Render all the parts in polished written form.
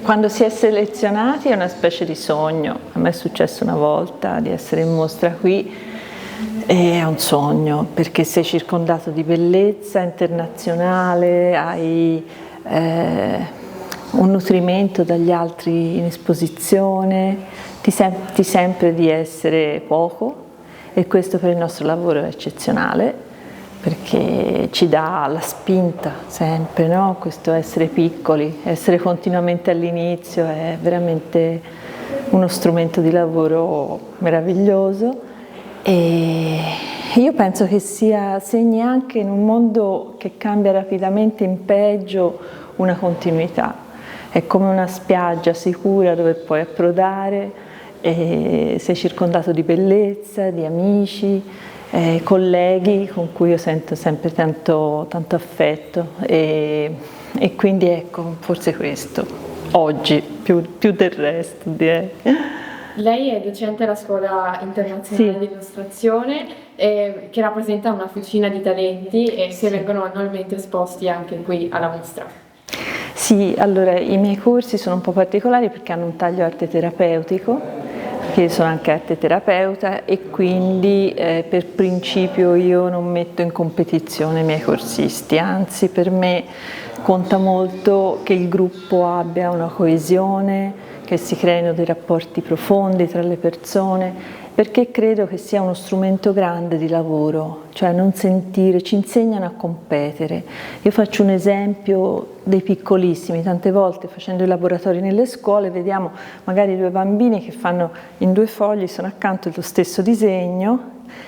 Quando si è selezionati è una specie di sogno. A me è successo una volta di essere in mostra qui, è un sogno perché sei circondato di bellezza internazionale, hai un nutrimento dagli altri in esposizione, ti senti sempre di essere poco e questo per il nostro lavoro è eccezionale perché ci dà la spinta sempre, no? Questo essere piccoli, essere continuamente all'inizio è veramente uno strumento di lavoro meraviglioso e io penso che segni anche in un mondo che cambia rapidamente in peggio una continuità. È come una spiaggia sicura dove puoi approdare e sei circondato di bellezza, di amici, colleghi con cui io sento sempre tanto affetto e quindi ecco, forse questo, oggi, più del resto direi. Lei è docente alla Scuola Internazionale Sì. di Illustrazione che rappresenta una fucina di talenti e che vengono annualmente esposti anche qui alla mostra. Sì, allora i miei corsi sono un po' particolari perché hanno un taglio arte terapeutico, perché io sono anche arte terapeuta e quindi per principio io non metto in competizione i miei corsisti, anzi per me conta molto che il gruppo abbia una coesione, che si creino dei rapporti profondi tra le persone, perché credo che sia uno strumento grande di lavoro, cioè non sentire, ci insegnano a competere. Io faccio un esempio dei piccolissimi, tante volte facendo i laboratori nelle scuole vediamo magari due bambini che fanno in due fogli, sono accanto lo stesso disegno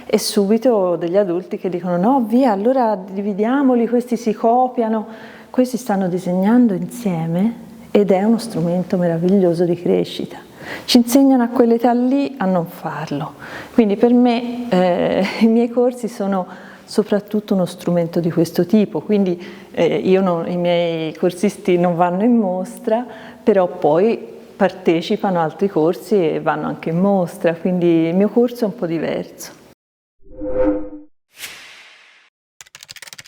e subito degli adulti che dicono no via, allora dividiamoli, questi si copiano, questi stanno disegnando insieme ed è uno strumento meraviglioso di crescita. Ci insegnano a quell'età lì a non farlo, quindi per me i miei corsi sono soprattutto uno strumento di questo tipo, quindi i miei corsisti non vanno in mostra, però poi partecipano a altri corsi e vanno anche in mostra, quindi il mio corso è un po' diverso.